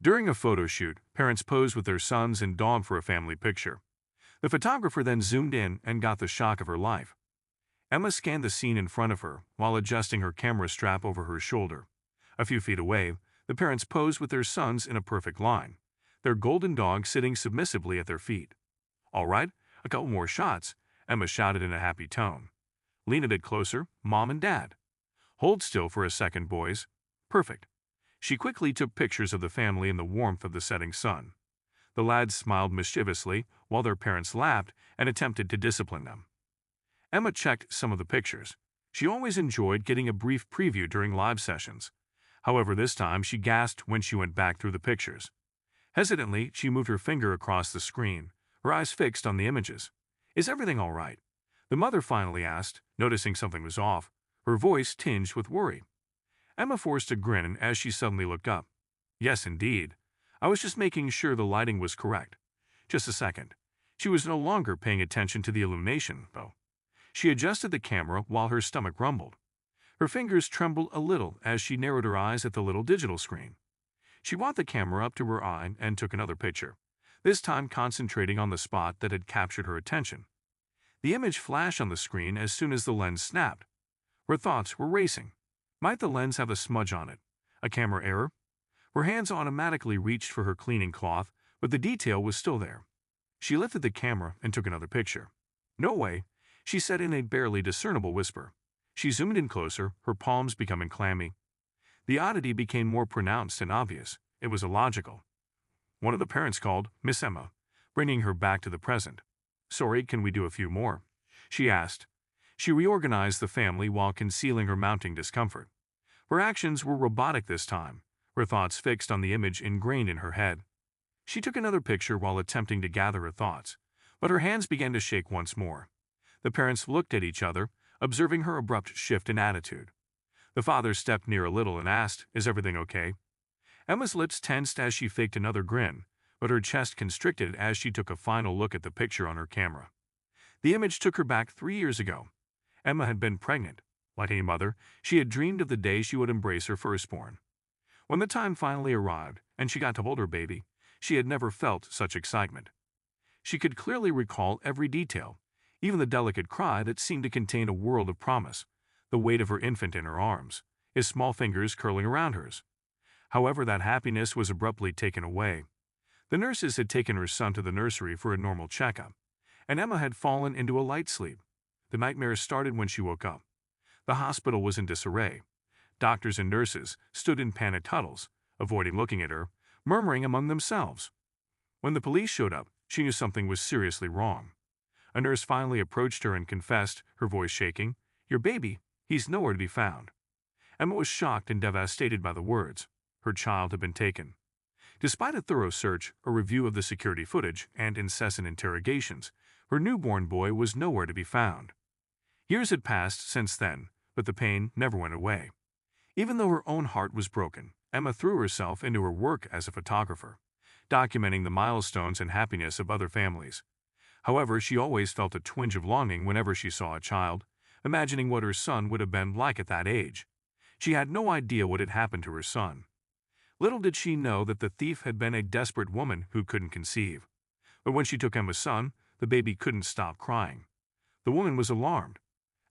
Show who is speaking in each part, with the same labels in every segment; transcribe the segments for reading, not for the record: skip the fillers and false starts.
Speaker 1: During a photo shoot, parents posed with their sons and dog for a family picture. The photographer then zoomed in and got the shock of her life. Emma scanned the scene in front of her while adjusting her camera strap over her shoulder. A few feet away, the parents posed with their sons in a perfect line, their golden dog sitting submissively at their feet. "All right, a couple more shots," Emma shouted in a happy tone. "Lean a bit closer, Mom and Dad. Hold still for a second, boys. Perfect." She quickly took pictures of the family in the warmth of the setting sun. The lads smiled mischievously while their parents laughed and attempted to discipline them. Emma checked some of the pictures. She always enjoyed getting a brief preview during live sessions. However, this time she gasped when she went back through the pictures. Hesitantly, she moved her finger across the screen, her eyes fixed on the images. "Is everything all right?" the mother finally asked, noticing something was off, her voice tinged with worry. Emma forced a grin as she suddenly looked up. "Yes, indeed. I was just making sure the lighting was correct. Just a second." She was no longer paying attention to the illumination, though. She adjusted the camera while her stomach rumbled. Her fingers trembled a little as she narrowed her eyes at the little digital screen. She brought the camera up to her eye and took another picture, this time concentrating on the spot that had captured her attention. The image flashed on the screen as soon as the lens snapped. Her thoughts were racing. Might the lens have a smudge on it? A camera error? Her hands automatically reached for her cleaning cloth, but the detail was still there. She lifted the camera and took another picture. "No way," she said in a barely discernible whisper. She zoomed in closer, her palms becoming clammy. The oddity became more pronounced and obvious. It was illogical. One of the parents called, "Miss Emma," bringing her back to the present. "Sorry, can we do a few more?" she asked. She reorganized the family while concealing her mounting discomfort. Her actions were robotic this time, her thoughts fixed on the image ingrained in her head. She took another picture while attempting to gather her thoughts, but her hands began to shake once more. The parents looked at each other, observing her abrupt shift in attitude. The father stepped near a little and asked, "Is everything okay?" Emma's lips tensed as she faked another grin, but her chest constricted as she took a final look at the picture on her camera. The image took her back 3 years ago. Emma had been pregnant. Like any mother, she had dreamed of the day she would embrace her firstborn. When the time finally arrived and she got to hold her baby, she had never felt such excitement. She could clearly recall every detail, even the delicate cry that seemed to contain a world of promise, the weight of her infant in her arms, his small fingers curling around hers. However, that happiness was abruptly taken away. The nurses had taken her son to the nursery for a normal checkup, and Emma had fallen into a light sleep. The nightmare started when she woke up. The hospital was in disarray. Doctors and nurses stood in panicked huddles, avoiding looking at her, murmuring among themselves. When the police showed up, she knew something was seriously wrong. A nurse finally approached her and confessed, her voice shaking, "Your baby, he's nowhere to be found." Emma was shocked and devastated by the words. Her child had been taken. Despite a thorough search, a review of the security footage, and incessant interrogations, her newborn boy was nowhere to be found. Years had passed since then, but the pain never went away. Even though her own heart was broken, Emma threw herself into her work as a photographer, documenting the milestones and happiness of other families. However, she always felt a twinge of longing whenever she saw a child, imagining what her son would have been like at that age. She had no idea what had happened to her son. Little did she know that the thief had been a desperate woman who couldn't conceive. But when she took Emma's son, the baby couldn't stop crying. The woman was alarmed.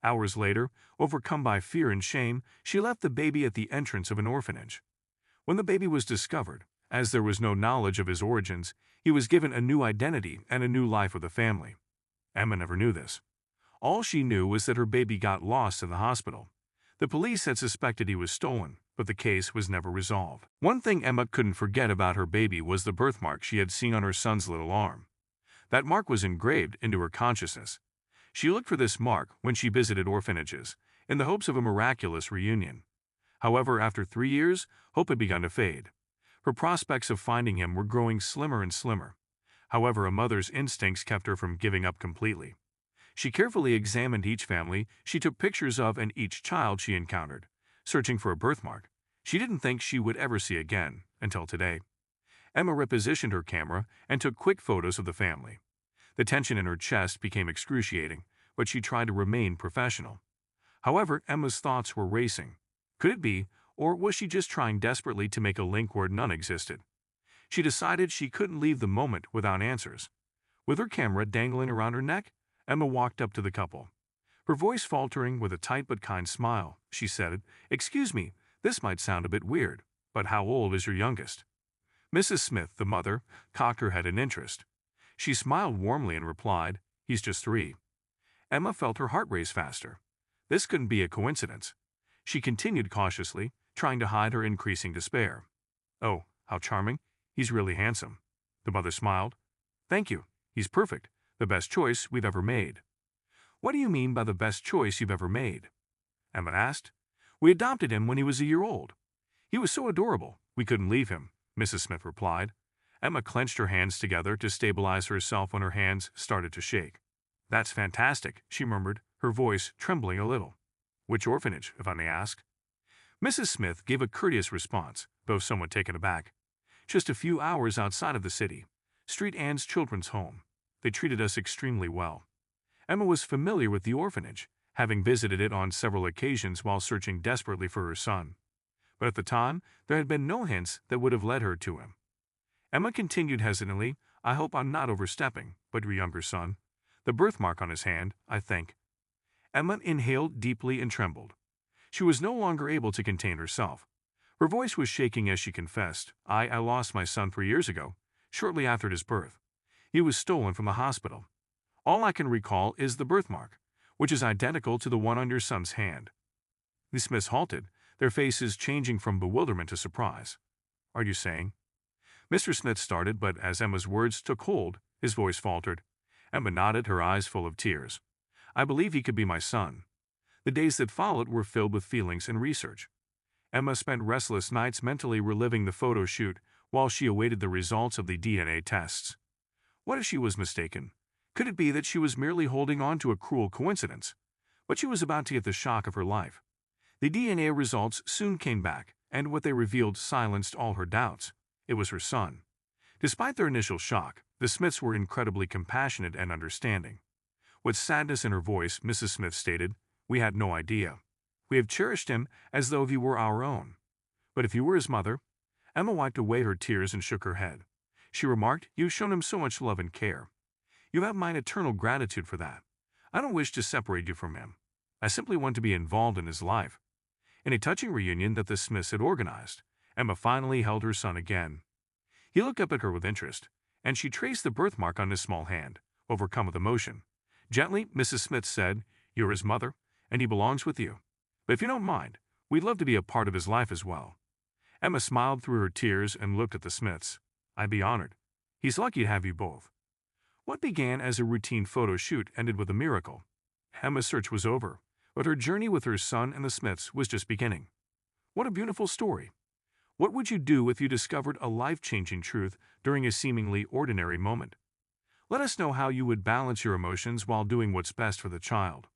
Speaker 1: Hours later, overcome by fear and shame, she left the baby at the entrance of an orphanage. When the baby was discovered, as there was no knowledge of his origins, he was given a new identity and a new life with the family. Emma never knew this. All she knew was that her baby got lost in the hospital. The police had suspected he was stolen, but the case was never resolved. One thing Emma couldn't forget about her baby was the birthmark she had seen on her son's little arm. That mark was engraved into her consciousness. She looked for this mark when she visited orphanages, in the hopes of a miraculous reunion. However, after 3 years, hope had begun to fade. Her prospects of finding him were growing slimmer and slimmer. However, a mother's instincts kept her from giving up completely. She carefully examined each family she took pictures of and each child she encountered, searching for a birthmark she didn't think she would ever see again, until today. Emma repositioned her camera and took quick photos of the family. The tension in her chest became excruciating, but she tried to remain professional. However, Emma's thoughts were racing. Could it be, or was she just trying desperately to make a link where none existed? She decided she couldn't leave the moment without answers. With her camera dangling around her neck, Emma walked up to the couple. Her voice faltering with a tight but kind smile, she said, "Excuse me, this might sound a bit weird, but how old is your youngest?" Mrs. Smith, the mother, cocked her head in interest. She smiled warmly and replied, "He's just 3." Emma felt her heart race faster. This couldn't be a coincidence. She continued cautiously, trying to hide her increasing despair. "Oh, how charming. He's really handsome." The mother smiled. "Thank you. He's perfect. The best choice we've ever made." "What do you mean by the best choice you've ever made?" Emma asked. "We adopted him when he was a year old. He was so adorable, we couldn't leave him," Mrs. Smith replied. Emma clenched her hands together to stabilize herself when her hands started to shake. "That's fantastic," she murmured, her voice trembling a little. "Which orphanage, if I may ask?" Mrs. Smith gave a courteous response, though somewhat taken aback. "Just a few hours outside of the city. Street Ann's Children's Home. They treated us extremely well." Emma was familiar with the orphanage, having visited it on several occasions while searching desperately for her son. But at the time, there had been no hints that would have led her to him. Emma continued hesitantly, "I hope I'm not overstepping, but your younger son. The birthmark on his hand, I think." Emma inhaled deeply and trembled. She was no longer able to contain herself. Her voice was shaking as she confessed, I lost my son 3 years ago, shortly after his birth. He was stolen from the hospital. All I can recall is the birthmark, which is identical to the one on your son's hand." The Smiths halted, their faces changing from bewilderment to surprise. "Are you saying?" Mr. Smith started, but as Emma's words took hold, his voice faltered. Emma nodded, her eyes full of tears. "I believe he could be my son." The days that followed were filled with feelings and research. Emma spent restless nights mentally reliving the photo shoot while she awaited the results of the DNA tests. What if she was mistaken? Could it be that she was merely holding on to a cruel coincidence? But she was about to get the shock of her life. The DNA results soon came back, and what they revealed silenced all her doubts. It was her son. Despite their initial shock, the Smiths were incredibly compassionate and understanding. With sadness in her voice, Mrs. Smith stated, "We had no idea. We have cherished him as though he were our own." "But if you were his mother?" Emma wiped away her tears and shook her head. She remarked, "You've shown him so much love and care. You have my eternal gratitude for that. I don't wish to separate you from him. I simply want to be involved in his life." In a touching reunion that the Smiths had organized, Emma finally held her son again. He looked up at her with interest, and she traced the birthmark on his small hand, overcome with emotion. Gently, Mrs. Smith said, "You're his mother, and he belongs with you. But if you don't mind, we'd love to be a part of his life as well." Emma smiled through her tears and looked at the Smiths. "I'd be honored. He's lucky to have you both." What began as a routine photo shoot ended with a miracle. Emma's search was over, but her journey with her son and the Smiths was just beginning. What a beautiful story. What would you do if you discovered a life-changing truth during a seemingly ordinary moment? Let us know how you would balance your emotions while doing what's best for the child.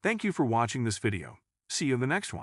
Speaker 1: Thank you for watching this video. See you in the next one.